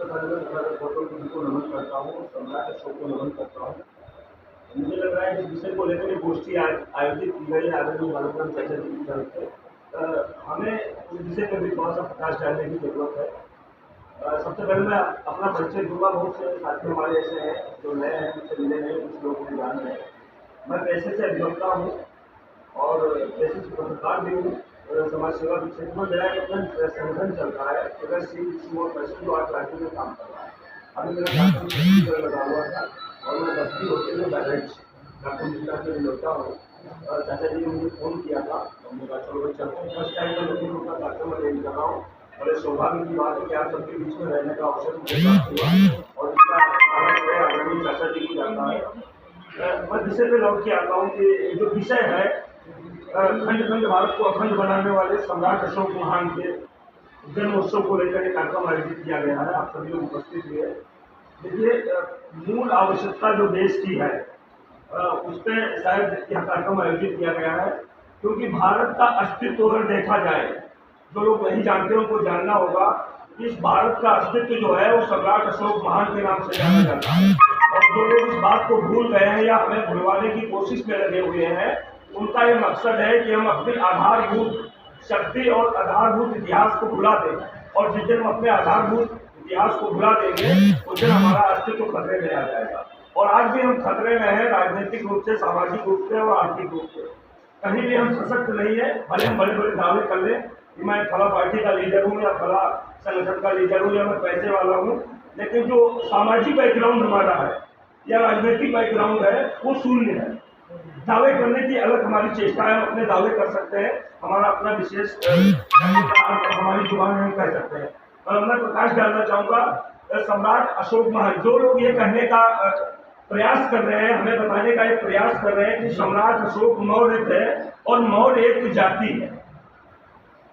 सबसे पहले मैं तुम्हारे गौतम बुद्ध को नमन करता हूँ, सम्राट अशोक को नमन करता हूँ। मुझे लग रहा है इस विषय को लेकर एक गोष्ठी आयोजित की गई है आदरणीय बालकृष्ण चाचा जी की तरफ से। हमें इस विषय पर भी थोड़ा सा प्रकाश डालने की जरूरत है। सबसे पहले मैं अपना परिचय दूंगा। बहुत से साथी हमारे ऐसे हैं जो नए हैं, मुझसे मिले हैं, कुछ लोग मुझे जान रहे हैं। मैं पेशे से अभियंता हूँ और पेशे से पत्रकार भी हूँ। समाज सेवा के क्षेत्र में मेरा एक अपना संगठन चल रहा है, प्रगतिशील युवा परिषद, जो 8 राज्यों में काम कर रहा है। अभी मेरा कार्यक्रम छत्तीसगढ़ लगा हुआ था और मैं बस्ती होते हुए बहराइच डॉक्टर मिश्रा से मिलता हूँ। चाचा जी ने मुझे फ़ोन किया था, हमने कहा चलो भाई चलते हैं। फर्स्ट टाइम मैं लखनऊ का कार्यक्रम अटेंड कर रहा हूँ और ये सौभाग्य की बात है कि आप सबके बीच में रहने का अवसर मुझे प्राप्त हुआ और इसका आनंद आदरणीय चाचा जी को जाता है। मैं विषय पे लौट के आता हूँ कि जो विषय है खंड खंड भारत को अखंड बनाने वाले सम्राट अशोक महान के जन्मोत्सव को लेकर एक कार्यक्रम आयोजित किया गया है। आप सभी लोग उपस्थित हुए। देखिए, मूल आवश्यकता जो देश की है उस पर शायद यह कार्यक्रम आयोजित किया गया है, क्योंकि भारत का अस्तित्व अगर देखा जाए, जो लोग नहीं जानते उनको जानना होगा कि इस भारत का अस्तित्व जो है वो सम्राट अशोक महान के नाम से जाना जाता है। और जो लोग इस बात को भूल गए हैं या हमें भुलवाने की कोशिश में लगे हुए हैं, उनका ये मकसद है कि हम अपनी आधारभूत शक्ति और आधारभूत इतिहास को भुला दें। और जिस दिन हम अपने आधारभूत इतिहास को भुला देंगे, उस दिन हमारा अस्तित्व खतरे में आ जाएगा। और आज भी हम खतरे में हैं, राजनीतिक रूप से, सामाजिक रूप से और आर्थिक रूप से। कहीं भी हम सशक्त नहीं है। भले हम बड़े बड़े दावे कर लें कि मैं फला पार्टी का लीडर हूँ या फला संगठन का लीडर हूँ या मैं पैसे वाला हूँ, लेकिन जो सामाजिक बैकग्राउंड हमारा है या राजनीतिक बैकग्राउंड है वो शून्य है। दावे करने की अलग हमारी चेष्टा है, हम अपने दावे कर सकते हैं, हमारा अपना विशेष हमारी जुबान हम कह सकते हैं। और मैं प्रकाश डालना चाहूँगा सम्राट अशोक महान। जो लोग ये कहने का प्रयास कर रहे हैं, हमें बताने का एक प्रयास कर रहे हैं कि सम्राट अशोक मौर्य थे और मौर्य एक जाति है।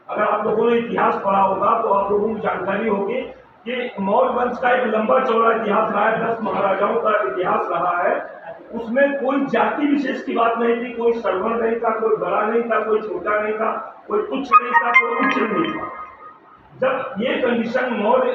अगर आप लोगों ने इतिहास पढ़ा होगा तो आप लोगों को जानकारी होगी कि मौर्य वंश का एक लंबा चौड़ा इतिहास रहा है, 10 महाराजाओं का इतिहास रहा है। उसमें कोई जाति विशेष की बात नहीं थी, कोई सरवन नहीं था, कोई बड़ा नहीं था, कोई छोटा नहीं था, कोई तुच्छ नहीं था, कोई उच्च नहीं था। जब ये कंडीशन मौर्य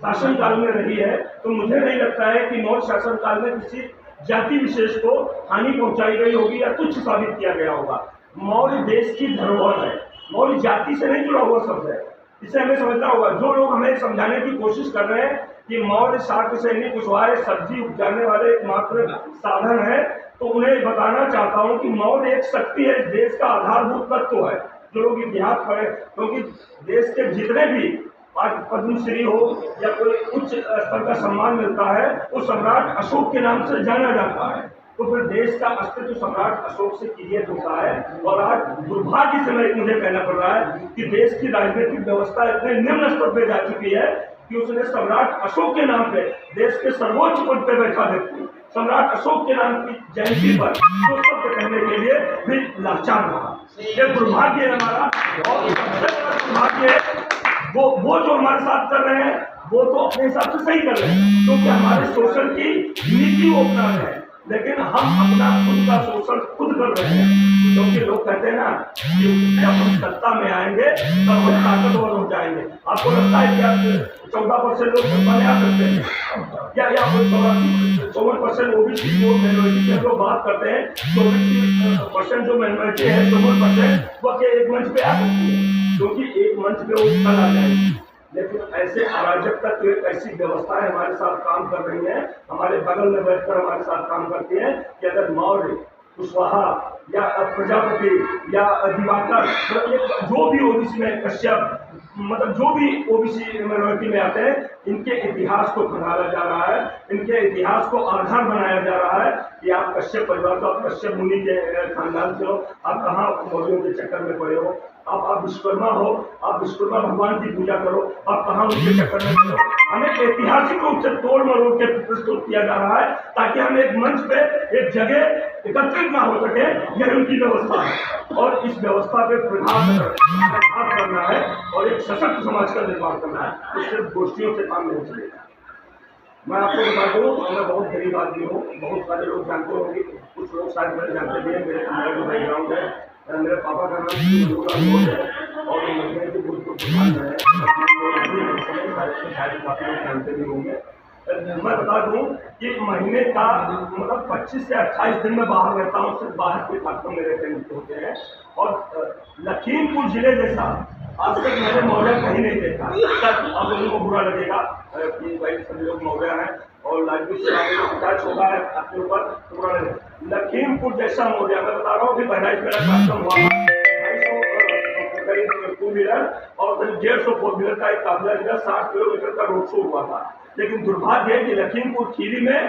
शासनकाल में रही है तो मुझे नहीं लगता है कि मौर्य शासनकाल में किसी जाति विशेष को हानि पहुंचाई गई होगी या तुच्छ साबित किया गया होगा। मौर्य देश की धरोहर है, मौर्य जाति से नहीं जुड़ा हुआ शब्द है। इसे हमें समझना होगा। जो लोग हमें समझाने की कोशिश कर रहे हैं कि मौर्य शाक्य सैनिक कुशवाहा सब्जी उपजाने वाले एकमात्र साधन है, तो उन्हें बताना चाहता हूं कि मौर्य एक शक्ति है, देश का आधारभूत तत्व है। जो लोग इतिहास पढ़े, क्योंकि देश के जितने भी आज पद्मश्री हो या कोई उच्च स्तर का सम्मान मिलता है वो सम्राट अशोक के नाम से जाना जाता है। तो फिर देश का अस्तित्व सम्राट अशोक से क्रिएट होता है। और आज दुर्भाग्य से मुझे कहना पड़ रहा है कि देश की राजनीतिक व्यवस्था इतने निम्न स्तर पर जा चुकी है कि उसने सम्राट अशोक के नाम पे देश के सर्वोच्च पद पे बैठा व्यक्ति सम्राट अशोक के नाम की जयंती पर दो शब्द कहने के लिए भी लाचार रहा। ये दुर्भाग्य है हमारा। और सबसे बड़ा दुर्भाग्य है वो जो हमारे साथ कर रहे हैं वो तो अपने हिसाब से सही कर रहे हैं, क्योंकि हमारे शोषण की नीति वो अपना रहे हैं, लेकिन हम अपना खुद का शोषण खुद कर रहे हैं। क्योंकि लोग कहते हैं ना कि जब हम सत्ता में आएंगे तब हम ताकतवर हो जाएंगे। आपको लगता है कि आप 14% लोग सत्ता में आ सकते हैं या 54% ओबीसी माइनॉरिटी की लोग बात करते हैं, 24% जो माइनॉरिटी है 54% वो एक मंच पे आ सकती है, क्योंकि एक मंच पे वो कल आ जाएगी। लेकिन ऐसे अराजकता की ऐसी व्यवस्थाएं हमारे साथ काम कर रही हैं, हमारे बगल में बैठकर हमारे साथ काम करती हैं कि अगर मौर्य, कुशवाहा या प्रजापति या दिवाकर, जो भी ओबीसी में कश्यप, मतलब जो भी ओबीसी माइनॉरिटी में आते हैं, इनके इतिहास को खंगाला जा रहा है, इनके इतिहास को आधार बनाया जा रहा है कि आप कश्यप परिवार से, आप कश्यप मुनि के खानदान से हो, आप कहाँ मौर्यों के चक्कर में पड़े हो, आप विश्वकर्मा हो, आप विश्वकर्मा भगवान की पूजा करो, आप कहाँ उनके चक्कर में पड़े हो। हमें ऐतिहासिक रूप से तोड़ मरोड़ के प्रस्तुत किया जा रहा है ताकि हम एक मंच पे, एक जगह एकत्रित ना हो सके। यह उनकी व्यवस्था है और इस व्यवस्था पे प्रभाव करना है और एक सशक्त समाज का निर्माण करना है। तो सिर्फ गोष्ठियों से काम नहीं चलेगा। मैं आपको बता दूँ, मैं बहुत गरीब आदमी हूँ, बहुत सारे लोग जानते होंगे, कुछ लोग शायद मेरे जानते भी हैं। मेरा जो बैकग्राउंड है, मेरे पापा का नाम है और मध्य भूतपूर्व ध्यान रहे शायद काफी लोग जानते भी होंगे। मैं बता दूं कि महीने का मतलब 25 से 28 दिन में बाहर रहता हूँ, सिर्फ बाहर के इलाकों में रहते होते हैं। और लखीमपुर जिले जैसा आज तक मैंने मौर्य कहीं नहीं देखा। अब लोगों को बुरा लगेगा कि भाई सभी लोग मौर्य हैं और लाजमी अटैच होगा है अपने ऊपर, तो बुरा लगेगा। लखीमपुर जैसा मौर्य, मैं बता रहा हूँ कि बहराइच मेरा कार्यक्रम हुआ, 250 करीब 2 व्हीलर और करीब 150 4 व्हीलर का एक काफिला निकला, 60 किलोमीटर का रोड शो हुआ था। लेकिन दुर्भाग्य है कि लखीमपुर खीरी में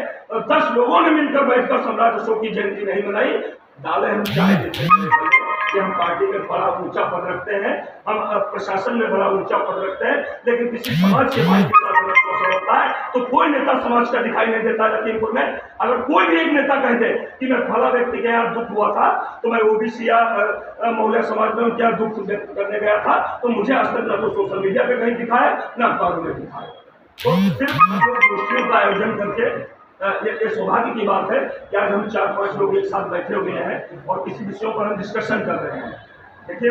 10 लोगों ने मिलकर बैठकर सम्राट अशोक की जयंती नहीं मनाई। दावे हम चाहे देते हैं कि हम पार्टी में बड़ा ऊंचा पद रखते हैं, हम प्रशासन में बड़ा ऊंचा पद रखते हैं, लेकिन किसी समाज के भाई के साथ अगर शोषण होता है तो कोई नेता समाज का दिखाई नहीं देता। लखीमपुर में अगर कोई भी एक नेता कहते कि मैं फला व्यक्ति के यहाँ दुख हुआ था तो मैं ओबीसी या मौर्य समाज में क्या दुख व्यक्त करने गया था, तो मुझे आज तक न तो सोशल मीडिया पे कहीं दिखाया न अखबारों में दिखाया। तो सिर्फ गोष्ठियों का आयोजन करके ये सौभाग्य की बात है कि आज हम 4-5 लोग एक साथ बैठे हुए हैं और किसी विषयों पर हम डिस्कशन कर रहे हैं। देखिए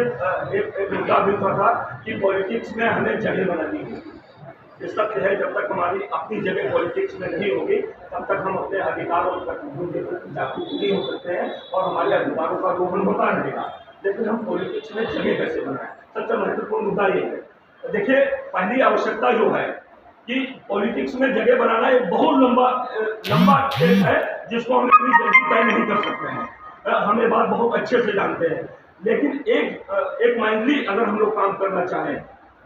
एक मुद्दा भी उठा था कि पॉलिटिक्स में हमें जगह बनानी है। ये सत्य है, जब तक हमारी अपनी जगह पॉलिटिक्स में नहीं होगी तब तक हम अपने अधिकारों तक जागरूक नहीं हो सकते हैं और हमारे अधिकारों का दोहन होता रहेगा। लेकिन हम पॉलिटिक्स में जगह कैसे बनाएं, सबसे महत्वपूर्ण मुद्दा ये है। देखिए पहली आवश्यकता जो है कि पॉलिटिक्स में जगह बनाना एक बहुत लंबा खेल है जिसको हम इतनी जल्दी तय नहीं कर सकते हैं। हम ये बात बहुत अच्छे से जानते हैं, लेकिन एक माइंडली अगर हम लोग काम करना चाहें,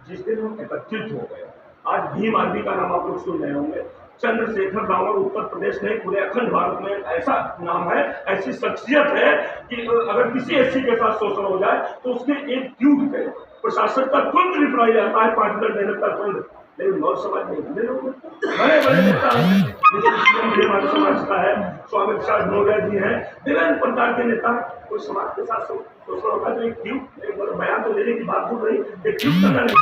जिस दिन हम एकत्रित हो गए, आज भीम आर्मी का नाम आप लोग सुन रहे होंगे, चंद्रशेखर रावण उत्तर प्रदेश में पूरे अखंड भारत में ऐसा नाम है, ऐसी शख्सियत है कि अगर किसी एससी के साथ शोषण हो जाए तो उसके एक ट्यूब पे प्रशासन का तुरंत रिप्लाई आता है, 5 मिनट मेहनत का तुरंत। लेकिन बहुत समाज में बड़े बड़े नेता हमारे समाज का है, स्वामी प्रसाद मौर्य जी हैं, विभिन्न प्रकार के नेता कोई समाज के साथ शोषण होता है तो एक ट्यूब बयान तो देने की बात भूल रही, एक ट्यूब करना नहीं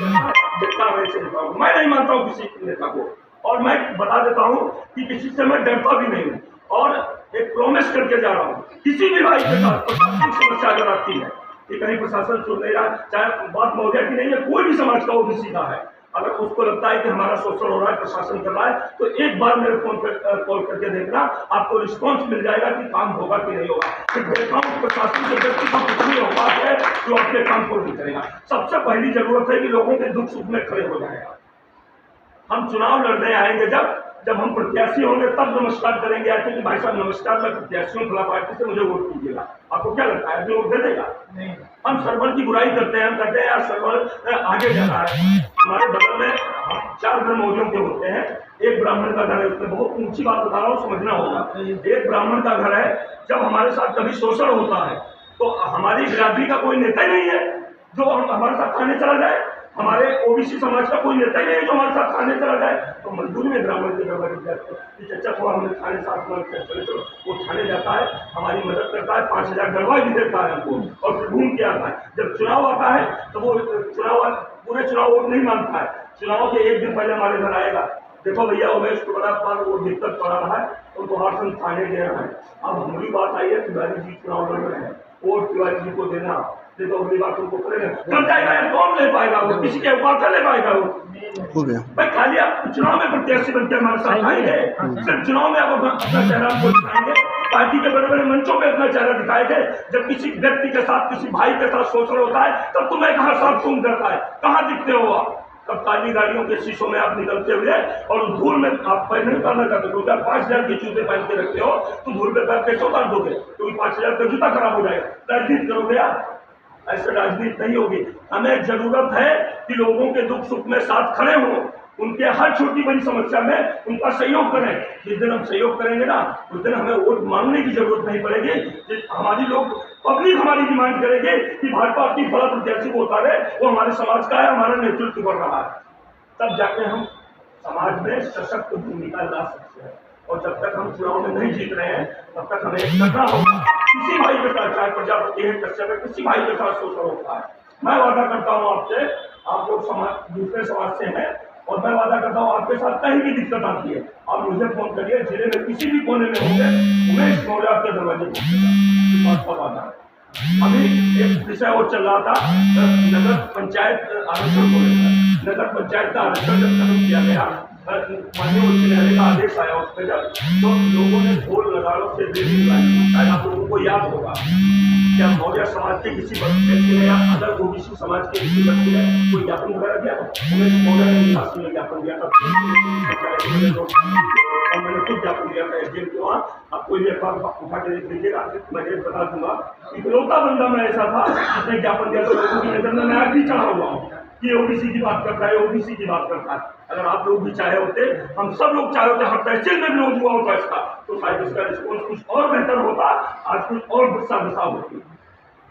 चाहता वैसे नेता हूँ। मैं नहीं मानता हूँ किसी नेता को, और मैं बता देता हूँ कि किसी से मैं डरता भी नहीं हूँ और एक प्रॉमिस करके जा रहा हूँ किसी भी भाई के साथ प्रशासनिक समस्या अगर आती है कि कहीं प्रशासन सुन नहीं रहा, चाहे बात मौर्य की नहीं है, कोई भी समाज का ओबीसी का है, अगर उसको लगता है कि हमारा शोषण हो रहा है, प्रशासन कर रहा है, तो एक बार मेरे फोन पर कॉल करके देखना, आपको रिस्पांस मिल जाएगा कि काम होगा कि नहीं होगा। फिर देखता हूँ प्रशासन के व्यक्ति का कितनी औकात है जो अपने काम को नहीं करेगा। सबसे पहली जरूरत है कि लोगों के दुख सुख में खड़े हो जाएगा। हम चुनाव लड़ने आएंगे जब हम प्रत्याशी होंगे तब नमस्कार करेंगे, आके कि भाई साहब नमस्कार, मैं प्रत्याशी हूँ फला पार्टी से, मुझे वोट कीजिएगा। आपको क्या लगता है वोट दे देगा? नहीं। हम सरवर की बुराई करते हैं, हम कहते हैं यार सरवर आगे जा रहा है। हमारे बगल में 4 घर मौजों के होते हैं, एक ब्राह्मण का घर है, उसमें बहुत ऊंची बात बता रहा हूँ, समझना होगा। एक ब्राह्मण का घर है, जब हमारे साथ कभी शोषण होता है तो हमारी बिरादरी का कोई नेता ही नहीं है जो हमारे साथ खाने चला जाए, हमारे ओबीसी समाज का कोई नेता ही नहीं है जो हमारे साथ खाने चला जाए, तो मजबूरी में ब्राह्मण के घर चर्चा को हमने खाने साथ चले चलो, वो खाने जाता है, हमारी मदद करता है, 5000 गरबा भी देता है हमको और फिर घूम के आता है। जब चुनाव आता है तो वो पूरे चुनाव वोट नहीं मांगता है, चुनाव के एक दिन पहले हमारे घर आएगा, देखो भैया उमेश टुकड़ा पर वो दिक्कत पड़ा रहा है, उनको हर समय थाने दे रहा है। अब हमारी बात आई है तिवारी जी चुनाव लड़ रहे हैं, वोट तिवारी जी को देना, देखो अगली बात उनको करेंगे, कब जाएगा कौन ले पाएगा, वो किसी के ऊपर ले पाएगा वो हो गया भाई। खाली आप चुनाव में प्रत्याशी बनते हमारे साथ आएंगे, सिर्फ चुनाव में आप अपना चेहरा को दिखाएंगे, पार्टी के बड़े बड़े मंचों पे अपना चेहरा दिखाएंगे। जब किसी व्यक्ति के साथ किसी भाई के साथ शोषण होता है तब तुम्हें कहाँ साफ सुन करता है, कहाँ दिखते हो आप? तब काली गाड़ियों के शीशों में आप निकलते हुए और धूल में आप पैर नहीं उतारना चाहते, क्योंकि आप 5000 के जूते पहन के रखते हो तो धूल पे पैर कैसे उतार दोगे, क्योंकि 5000 का जूता खराब हो जाएगा। राजनीति करोगे आप? ऐसे राजनीति नहीं होगी। हमें जरूरत है कि लोगों के दुख सुख में साथ खड़े हों, उनके हर छोटी बड़ी समस्या में उनका सहयोग करें। जिस दिन हम सहयोग करेंगे ना, उस दिन हमें वोट मांगने की जरूरत नहीं पड़ेगी। हमारी लोग पब्लिक हमारी डिमांड करेंगे कि भाजपा अपनी बड़ा प्रत्याशी को उतारे, वो हमारे समाज का है, हमारा नेतृत्व कर रहा है, तब जाके हम समाज में सशक्त भूमिका ला सकते हैं। और जब तक हम चुनाव में नहीं जीत रहे हैं तब तक हमें करना होगा। किसी भाई के साथ, चाहे प्रजापति है, कश्यप है, किसी भाई के साथ शोषण होता है, मैं वादा करता हूँ आपसे, आप लोग समाज दूसरे समाज से हैं और मैं वादा करता हूँ आपके साथ कहीं भी दिक्कत आती है आप मुझे फोन करिए, जिले में किसी भी कोने में होंगे, उमेश मौर्य आपके दरवाजे पर वादा है। अभी एक विषय और चल रहा था नगर पंचायत आरक्षण को लेकर। नगर पंचायत का आरक्षण जब खत्म किया गया, माननीय उच्च न्यायालय का आदेश आया उस पर जब, तो लोगों ने ढोल नगाड़ों से रैली निकाली। शायद आप लोगों को याद होगा, क्या मौर्य समाज के किसी व्यक्ति ने या अदर ओबीसी समाज के किसी व्यक्ति ने कोई ज्ञापन वगैरह दिया था? उमेश मौर्य ने विकास में ज्ञापन दिया था और मैंने खुद ज्ञापन दिया था एसडीएम के वहाँ। आप कोई भी अखबार उठा के देख लीजिएगा, मैं डेट बता दूंगा। इकलौता बंदा मैं ऐसा था जिसने ज्ञापन दिया था लोगों की नजर में मैं आज भी चढ़ा हुआ हूँ कि ओबीसी की बात करता है, ओबीसी की बात करता है। अगर आप लोग भी चाहे होते, हम सब लोग चाहे होते, हर तहसील में विरोध हुआ होता इसका, तो शायद इसका रिस्पॉन्स कुछ और बेहतर होता, आज कुछ और गुस्सा गुस्सा होती।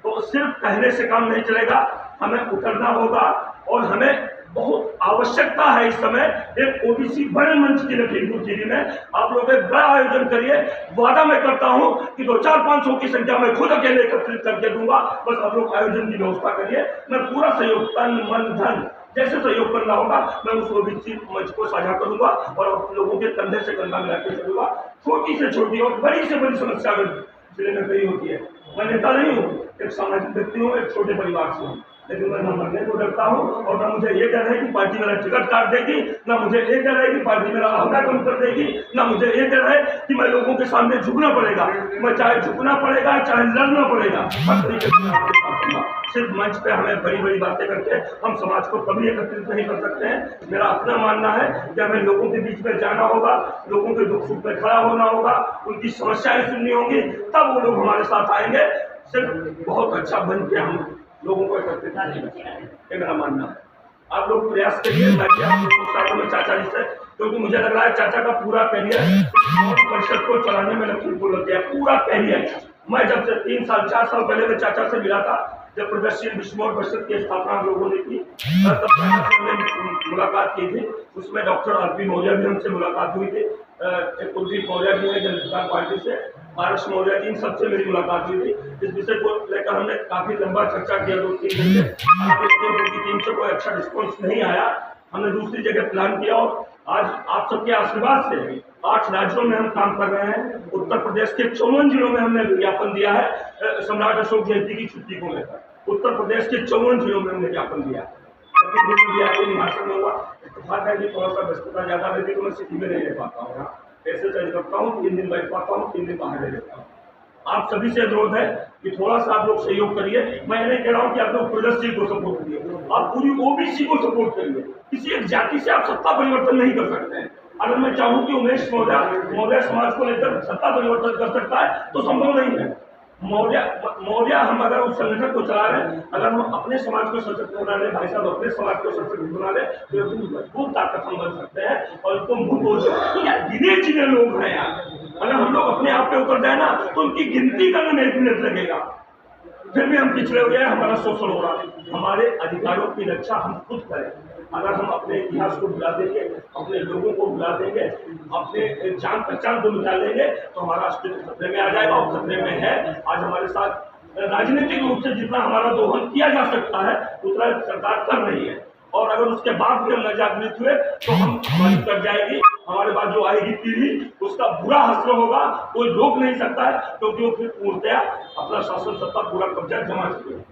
तो सिर्फ कहने से काम नहीं चलेगा, हमें उतरना होगा और हमें बहुत आवश्यकता है इस समय एक ओबीसी बड़े मंच की लखीमपुर खीरी में आप लोग एक बड़ा आयोजन करिए। वादा मैं करता हूं कि 200-500 की संख्या में खुद अकेले एकत्रित करके दूंगा। बस आप लोग आयोजन की व्यवस्था करिए, मैं पूरा सहयोग, तन मन धन जैसे सहयोग करना होगा मैं उस ओबीसी मंच को साझा करूंगा और लोगों के कंधे से कंधा मिलाकर चलूंगा। छोटी से छोटी और बड़ी से बड़ी समस्या अगर जिले में कहीं होती है, मैं नेता नहीं हूँ, एक सामाजिक व्यक्ति हूँ, एक छोटे परिवार से हूँ, लेकिन मैं न मरने को डरता हूँ और न मुझे ये डर है कि पार्टी मेरा टिकट काट देगी, न मुझे ये डर है कि पार्टी मेरा अहदा कम कर देगी, न मुझे ये डर है कि मैं लोगों के सामने झुकना पड़ेगा। मैं चाहे झुकना पड़ेगा चाहे लड़ना पड़ेगा, हर तरीके से सिर्फ मंच पे हमें बड़ी बड़ी बातें करके हम समाज को कभी एकत्रित नहीं कर सकते हैं। मेरा अपना मानना है कि हमें लोगों के बीच में जाना होगा, लोगों के दुख सुख में खड़ा होना होगा, उनकी समस्याएं सुननी होंगी, तब वो लोग हमारे साथ आएंगे। सिर्फ बहुत अच्छा बन के हम लोगों को एकत्रित नहीं कर सकते, ये मेरा मानना है। आप लोग प्रयास करिए, मैं भी आप लोगों के साथ में चाचा जी से, क्योंकि मुझे लग रहा है चाचा का पूरा करियर परिषद को चलाने में लखीमपुर लग गया, पूरा करियर। मैं जब से 3 साल 4 साल पहले मैं चाचा से मिला था, जब प्रगतिशील विश्व परिषद की स्थापना हम लोगों ने की, तब चाचा से हमने मुलाकात की थी। उसमें डॉक्टर आरपी मौर्य भी हमसे मुलाकात हुई थी, कुलदीप मौर्य जी ने जनता पार्टी से, पारस मौर्य जी, इन सबसे मेरी मुलाकात हुई थी। इस विषय को लेकर हमने काफी लंबा चर्चा किया 2-3 घंटे। क्योंकि टीम से कोई अच्छा रिस्पॉन्स नहीं आया, हमने दूसरी जगह प्लान किया और आज आप सबके आशीर्वाद से 8 राज्यों में हम काम कर रहे हैं। उत्तर प्रदेश के 54 जिलों में हमने विज्ञापन दिया है सम्राट अशोक जयंती की छुट्टी को लेकर। उत्तर प्रदेश के 54 जिलों में हमने ज्ञापन दिया है। भाषण में हुआ इतफाक है कि थोड़ा सा व्यस्तता ज्यादा रहती तो मैं सिटी में नहीं रह पाता हूँ, पैसे चल करता हूँ, 3 दिन बैठ पाता हूँ, 3 दिन बाहर रह लेता हूँ। आप सभी से अनुरोध है कि थोड़ा सा आप लोग सहयोग करिए। मैं नहीं कह रहा हूँ कि आप लोग प्रगतिशील को सपोर्ट करिए, आप पूरी ओबीसी को सपोर्ट करिए। किसी एक जाति से आप सत्ता परिवर्तन नहीं कर सकते हैं। अगर मैं चाहूँ कि उमेश मौर्य समाज को लेकर सत्ता परिवर्तन कर सकता है तो संभव नहीं है। मौर्य हम अगर उस संगठन को चला रहे हैं, अगर हम अपने समाज को सशक्त बना रहे, भाई साहब अपने समाज को सशक्त बना रहे, तो एकदम मजबूत ताकत हम बन सकते हैं। और एकदम गिने चिने लोग हैं यार, अगर हम लोग अपने आप पे उतर जाए ना तो उनकी गिनती करने में 1 मिनट लगेगा, फिर भी हम पिछड़े हो गए, हमारा शोषण हो रहा है। हमारे अधिकारों की रक्षा हम खुद करें। अगर हम अपने इतिहास को भुला देंगे, अपने लोगों को भुला देंगे, अपने जान पहचान को मिटा देंगे, तो हमारा अस्तित्व खतरे में आ जाएगा और खतरे में है। आज हमारे साथ राजनीतिक रूप से जितना हमारा दोहन किया जा सकता है उतना सरकार कर रही है, और अगर उसके बाद भी हम न जागृत हुए तो हमारी कर जाएगी। हमारे पास जो आएगी पीढ़ी उसका बुरा असर होगा, कोई रोक नहीं सकता है, क्योंकि वो फिर पूर्णतया अपना शासन सत्ता पूरा कब्जा जमा चुके हैं।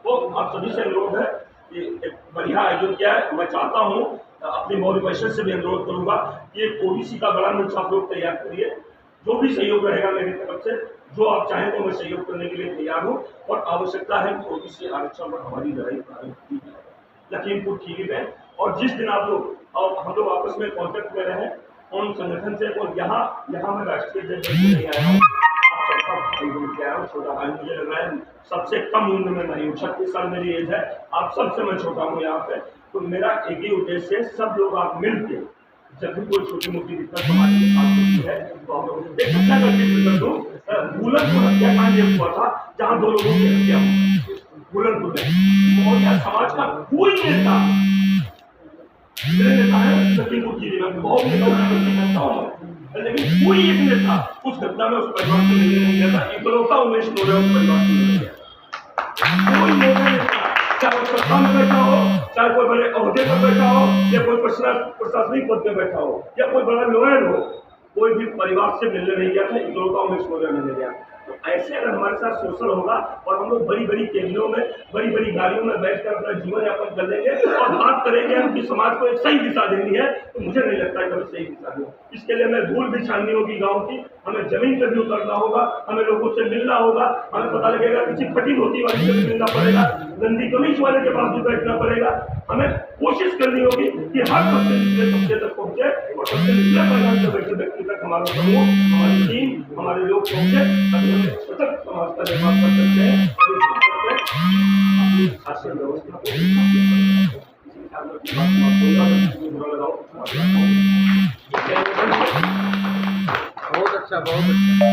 तो आप सभी से अनुरोध है कि एक बढ़िया आयोजन किया है। मैं चाहता हूँ, अपनी मौर्य परिषद से भी अनुरोध करूंगा कि एक ओबीसी का बड़ा मंच आप लोग तैयार करिए। जो भी सहयोग रहेगा मेरी तरफ से, जो आप चाहें तो मैं सहयोग करने के लिए तैयार हूँ। और आवश्यकता है कि ओबीसी आरक्षण पर हमारी लड़ाई प्रारंभ की जाए लखीमपुर खीरी में। और जिस दिन आप लोग और हम लोग आपस में कॉन्टेक्ट में रहे उन संगठन से, और यहाँ मैं राष्ट्रीय जज नहीं आया हूँ, आप सबका भाई बन के आया हूँ, छोटा भाई मुझे लग रहा है सबसे कम उम्र में मैं हूँ, 36 साल मेरी एज है, आप सबसे मैं छोटा हूँ यहाँ पे। तो मेरा एक ही उद्देश्य है, सब लोग आप मिल के जब भी कोई छोटी मोटी दिक्कत समाज के साथ होती है तो हम लोग अच्छा करके दो। बुलंदपुर हत्याकांड ये हुआ था जहाँ 2 लोगों की हत्या हुई बुलंदपुर में। मौर्य समाज का कोई नेता है लखीमपुर खीरी में, बहुत नेता हूँ, लेकिन कोई एक नेता उस घटना में उस परिवार से मिलने नहीं गया था। इकलौता उमेश मौर्य उस परिवार से मिलने गया। कोई नेता, चाहे वो सत्ता में बैठा हो, चाहे कोई बड़े ओहदे पर बैठा हो, या कोई प्रशासनिक पद पर बैठा हो, या कोई बड़ा लॉयर हो, कोई भी परिवार से मिलने नहीं गया था। इकलौता उमेश मौर्य मिलने गया। तो ऐसे अगर हमारे साथ शोषण होगा और हम लोग बड़ी बड़ी केबिनों में बड़ी बड़ी गाड़ियों में बैठकर अपना जीवन यापन कर लेंगे और बात करेंगे कि समाज को एक सही दिशा देनी है, तो मुझे नहीं लगता कि हमें सही दिशा देनी। इसके लिए हमें धूल भी छाननी होगी गाँव की, हमें जमीन पर भी उतरना होगा, हमें लोगों से मिलना होगा, हमें पता लगेगा किसी फटी धोती वाली से भी मिलना पड़ेगा, गंदी कमीज वाले के पास भी बैठना पड़ेगा। हमें कोशिश करनी होगी कि हर सबसे निचले तबके तक पहुंचे और सबसे निचले परिणाम से बैठे व्यक्ति तक हमारा समूह, हमारी टीम, हमारे लोग पहुंचे, तभी हम सशक्त समाज का निर्माण कर सकते हैं। अपनी शासन व्यवस्था को बहुत अच्छा